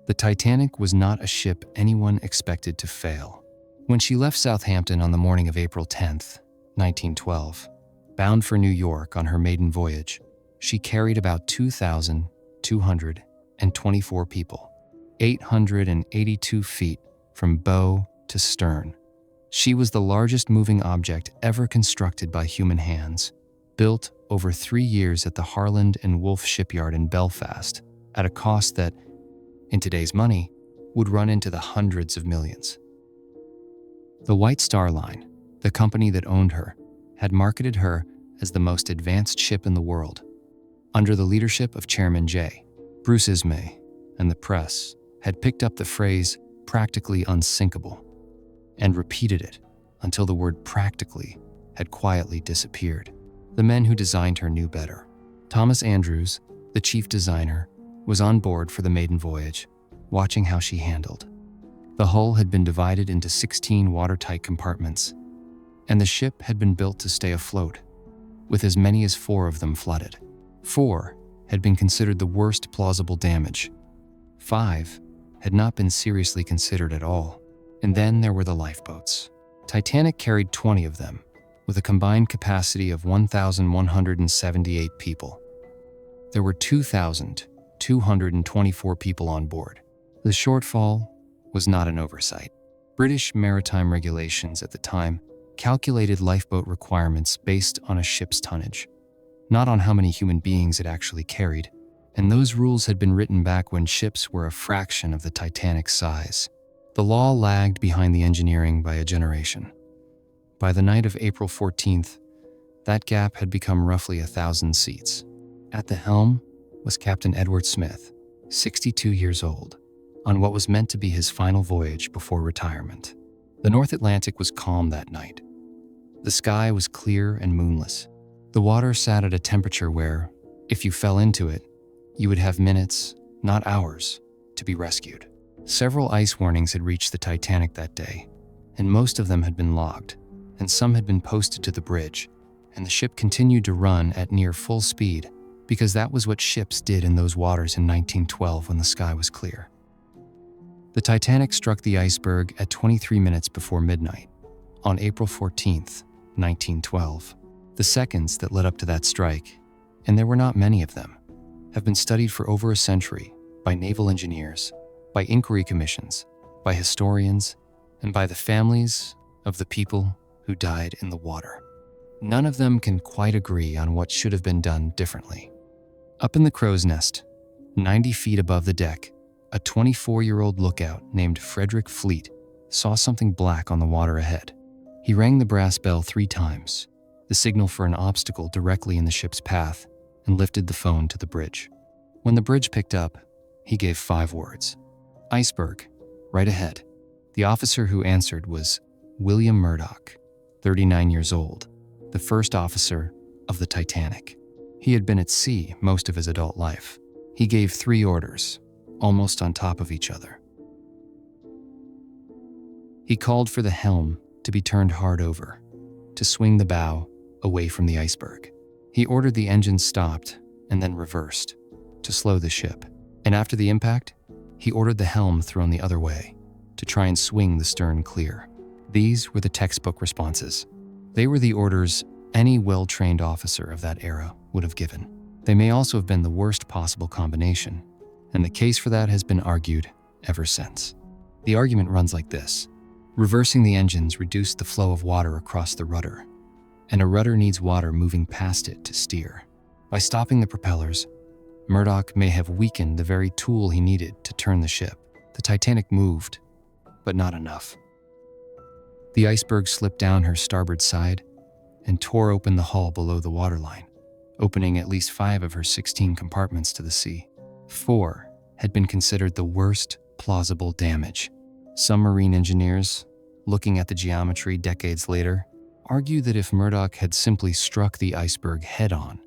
The Titanic was not a ship anyone expected to fail. When she left Southampton on the morning of April 10th, 1912, bound for New York on her maiden voyage, she carried about 2,224 people, 882 feet from bow to stern. She was the largest moving object ever constructed by human hands, built over 3 years at the Harland and Wolff shipyard in Belfast at a cost that, in today's money, would run into the hundreds of millions. The White Star Line, the company that owned her, had marketed her as the most advanced ship in the world. Under the leadership of Chairman J. Bruce Ismay, and the press had picked up the phrase practically unsinkable and repeated it until the word practically had quietly disappeared. The men who designed her knew better. Thomas Andrews, the chief designer, was on board for the maiden voyage, watching how she handled. The hull had been divided into 16 watertight compartments, and the ship had been built to stay afloat, with as many as 4 of them flooded. 4 had been considered the worst plausible damage. 5 had not been seriously considered at all. And then there were the lifeboats. Titanic carried 20 of them, with a combined capacity of 1,178 people. There were 2,224 people on board. The shortfall was not an oversight. British maritime regulations at the time calculated lifeboat requirements based on a ship's tonnage, not on how many human beings it actually carried, and those rules had been written back when ships were a fraction of the Titanic's size. The law lagged behind the engineering by a generation. By the night of April 14th, that gap had become roughly 1,000 seats. At the helm was Captain Edward Smith, 62 years old, on what was meant to be his final voyage before retirement. The North Atlantic was calm that night. The sky was clear and moonless. The water sat at a temperature where, if you fell into it, you would have minutes, not hours, to be rescued. Several ice warnings had reached the Titanic that day, and most of them had been logged, and some had been posted to the bridge, and the ship continued to run at near full speed because that was what ships did in those waters in 1912 when the sky was clear. The Titanic struck the iceberg at 23 minutes before midnight on April 14th, 1912. The seconds that led up to that strike, and there were not many of them, have been studied for over a century by naval engineers, by inquiry commissions, by historians, and by the families of the people who died in the water. None of them can quite agree on what should have been done differently. Up in the crow's nest, 90 feet above the deck, a 24-year-old lookout named Frederick Fleet saw something black on the water ahead. He rang the brass bell 3 times, the signal for an obstacle directly in the ship's path, and lifted the phone to the bridge. When the bridge picked up, he gave 5 words. Iceberg, right ahead. The officer who answered was William Murdoch, 39 years old, the first officer of the Titanic. He had been at sea most of his adult life. He gave 3 orders, almost on top of each other. He called for the helm to be turned hard over, to swing the bow away from the iceberg. He ordered the engine stopped and then reversed to slow the ship. And after the impact, he ordered the helm thrown the other way to try and swing the stern clear. These were the textbook responses. They were the orders any well-trained officer of that era would have given. They may also have been the worst possible combination, and the case for that has been argued ever since. The argument runs like this. Reversing the engines reduced the flow of water across the rudder, and a rudder needs water moving past it to steer. By stopping the propellers, Murdoch may have weakened the very tool he needed to turn the ship. The Titanic moved, but not enough. The iceberg slipped down her starboard side and tore open the hull below the waterline, opening at least 5 of her 16 compartments to the sea. 4 had been considered the worst plausible damage. Some marine engineers, looking at the geometry decades later, argue that if Murdoch had simply struck the iceberg head-on,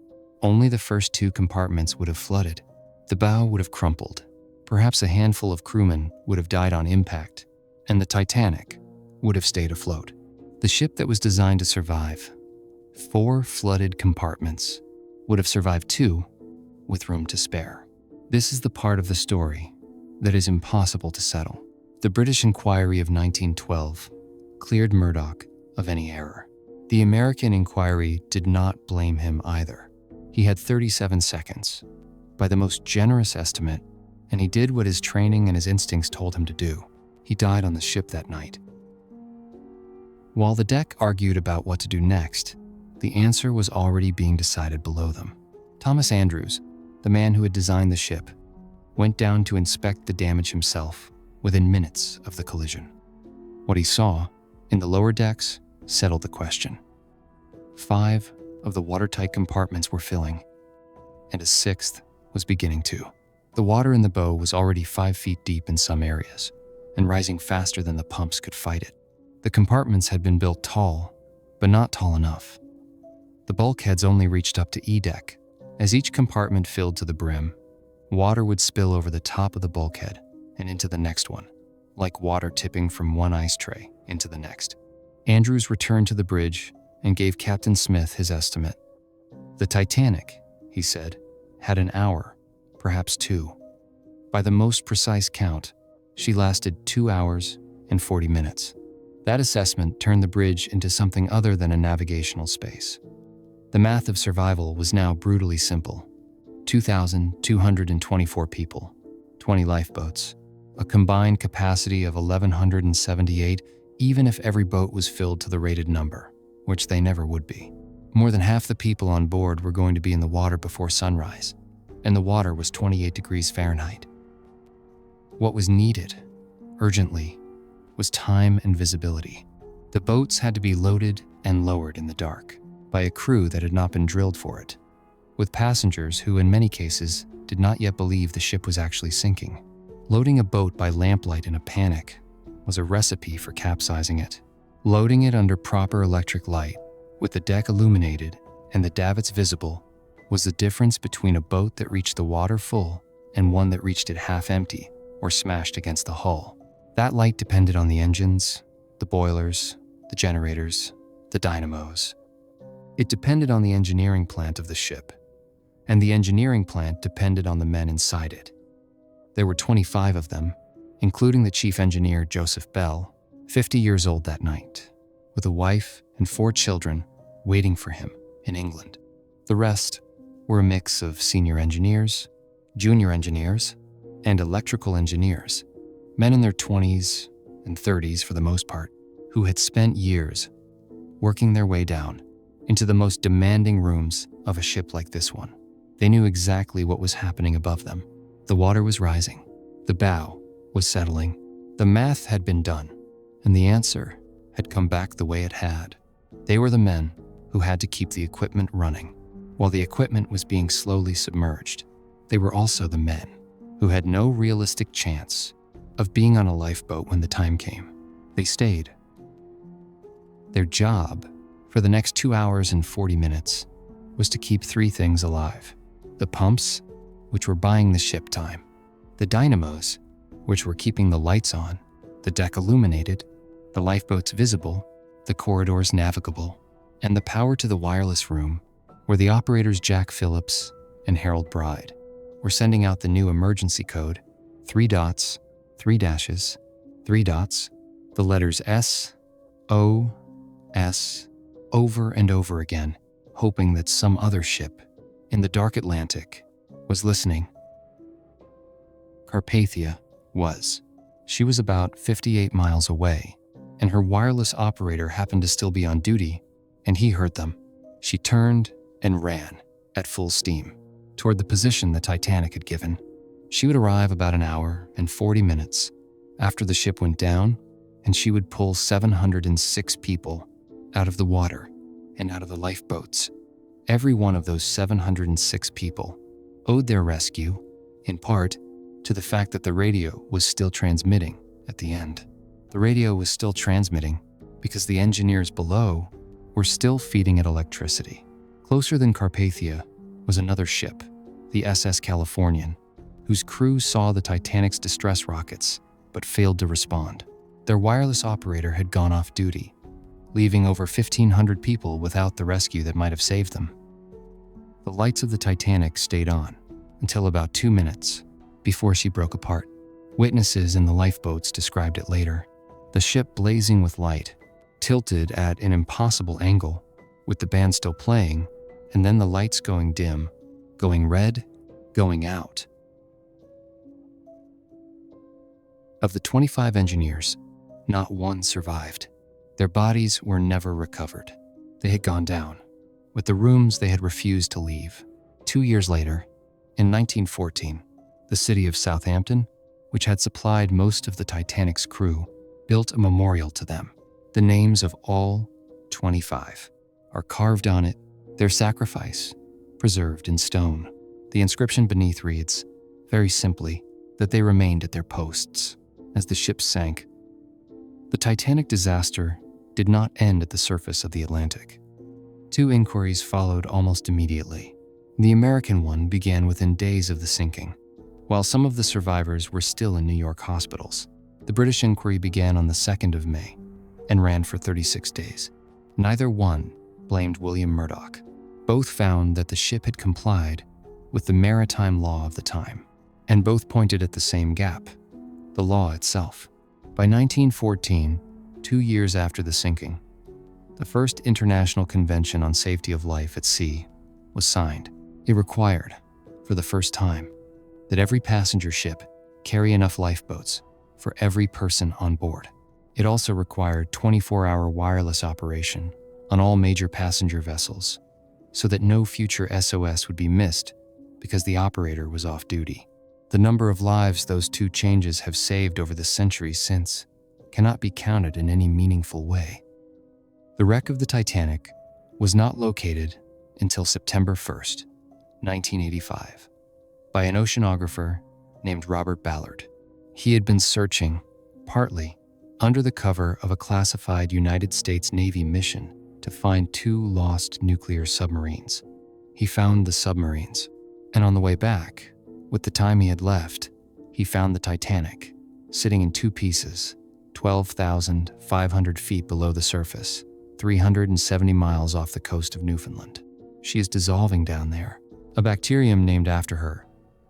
only the first 2 compartments would have flooded. The bow would have crumpled. Perhaps a handful of crewmen would have died on impact, and the Titanic would have stayed afloat. The ship that was designed to survive 4 flooded compartments would have survived 2 with room to spare. This is the part of the story that is impossible to settle. The British inquiry of 1912 cleared Murdoch of any error. The American inquiry did not blame him either. He had 37 seconds, by the most generous estimate, and he did what his training and his instincts told him to do. He died on the ship that night. While the deck argued about what to do next, the answer was already being decided below them. Thomas Andrews, the man who had designed the ship, went down to inspect the damage himself within minutes of the collision. What he saw in the lower decks settled the question. 5 of the watertight compartments were filling, and a 6th was beginning to. The water in the bow was already 5 feet deep in some areas, and rising faster than the pumps could fight it. The compartments had been built tall, but not tall enough. The bulkheads only reached up to E deck. As each compartment filled to the brim, water would spill over the top of the bulkhead and into the next one, like water tipping from one ice tray into the next. Andrews returned to the bridge and gave Captain Smith his estimate. The Titanic, he said, had an hour, perhaps 2. By the most precise count, she lasted 2 hours and 40 minutes. That assessment turned the bridge into something other than a navigational space. The math of survival was now brutally simple. 2,224 people, 20 lifeboats, a combined capacity of 1,178, even if every boat was filled to the rated number, which they never would be. More than half the people on board were going to be in the water before sunrise, and the water was 28 degrees Fahrenheit. What was needed, urgently, was time and visibility. The boats had to be loaded and lowered in the dark by a crew that had not been drilled for it, with passengers who in many cases did not yet believe the ship was actually sinking. Loading a boat by lamplight in a panic was a recipe for capsizing it. Loading it under proper electric light, with the deck illuminated and the davits visible, was the difference between a boat that reached the water full and one that reached it half empty or smashed against the hull. That light depended on the engines, the boilers, the generators, the dynamos. It depended on the engineering plant of the ship, and the engineering plant depended on the men inside it. There were 25 of them, including the chief engineer, Joseph Bell, 50 years old that night, with a wife and 4 children waiting for him in England. The rest were a mix of senior engineers, junior engineers, and electrical engineers, men in their 20s and 30s for the most part, who had spent years working their way down into the most demanding rooms of a ship like this one. They knew exactly what was happening above them. The water was rising. The bow was settling. The math had been done, and the answer had come back the way it had. They were the men who had to keep the equipment running, while the equipment was being slowly submerged. They were also the men who had no realistic chance of being on a lifeboat when the time came. They stayed. Their job for the next 2 hours and 40 minutes was to keep 3 things alive: the pumps, which were buying the ship time; the dynamos, which were keeping the lights on, the deck illuminated, the lifeboats visible, the corridors navigable, and the power to the wireless room, where the operators Jack Phillips and Harold Bride were sending out the new emergency code: 3 dots, 3 dashes, 3 dots, the letters S, O, S, over and over again, hoping that some other ship in the dark Atlantic was listening. Carpathia was. She was about 58 miles away, and her wireless operator happened to still be on duty, and he heard them. She turned and ran at full steam toward the position the Titanic had given. She would arrive about an hour and 40 minutes after the ship went down, and she would pull 706 people out of the water and out of the lifeboats. Every one of those 706 people owed their rescue, in part, to the fact that the radio was still transmitting at the end. The radio was still transmitting because the engineers below were still feeding it electricity. Closer than Carpathia was another ship, the SS Californian, whose crew saw the Titanic's distress rockets but failed to respond. Their wireless operator had gone off duty, leaving over 1,500 people without the rescue that might have saved them. The lights of the Titanic stayed on until about 2 minutes before she broke apart. Witnesses in the lifeboats described it later. The ship blazing with light, tilted at an impossible angle, with the band still playing, and then the lights going dim, going red, going out. Of the 25 engineers, not one survived. Their bodies were never recovered. They had gone down, with the rooms they had refused to leave. 2 years later, in 1914, the city of Southampton, which had supplied most of the Titanic's crew, built a memorial to them. The names of all 25 are carved on it, their sacrifice preserved in stone. The inscription beneath reads, very simply, that they remained at their posts as the ship sank. The Titanic disaster did not end at the surface of the Atlantic. 2 inquiries followed almost immediately. The American one began within days of the sinking. While some of the survivors were still in New York hospitals, the British inquiry began on the 2nd of May and ran for 36 days. Neither one blamed William Murdoch. Both found that the ship had complied with the maritime law of the time, and both pointed at the same gap, the law itself. By 1914, 2 years after the sinking, the first International Convention on Safety of Life at Sea was signed. It required, for the first time, that every passenger ship carry enough lifeboats for every person on board. It also required 24-hour wireless operation on all major passenger vessels, so that no future SOS would be missed because the operator was off duty. The number of lives those 2 changes have saved over the centuries since cannot be counted in any meaningful way. The wreck of the Titanic was not located until September 1st, 1985, by an oceanographer named Robert Ballard. He had been searching, partly, under the cover of a classified United States Navy mission to find 2 lost nuclear submarines. He found the submarines, and on the way back, with the time he had left, he found the Titanic, sitting in 2 pieces, 12,500 feet below the surface, 370 miles off the coast of Newfoundland. She is dissolving down there. A bacterium named after her,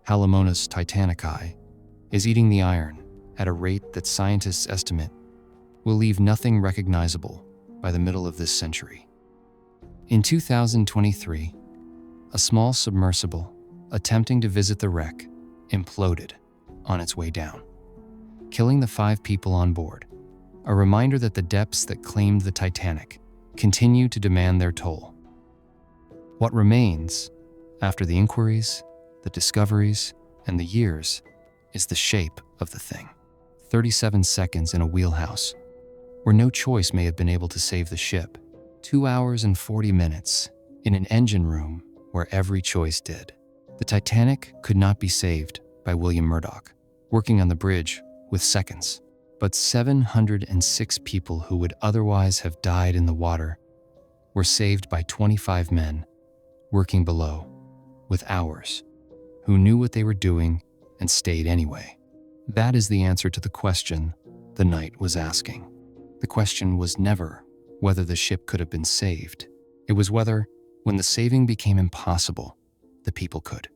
Halomonas titanici, is eating the iron at a rate that scientists estimate will leave nothing recognizable by the middle of this century. In 2023, a small submersible attempting to visit the wreck imploded on its way down, killing the 5 people on board, a reminder that the depths that claimed the Titanic continue to demand their toll. What remains, after the inquiries, the discoveries, and the years, is the shape of the thing. 37 seconds in a wheelhouse, where no choice may have been able to save the ship. 2 hours and 40 minutes in an engine room where every choice did. The Titanic could not be saved by William Murdoch, working on the bridge with seconds. But 706 people who would otherwise have died in the water were saved by 25 men working below with hours, who knew what they were doing and stayed anyway. That is the answer to the question the knight was asking. The question was never whether the ship could have been saved. It was whether, when the saving became impossible, the people could.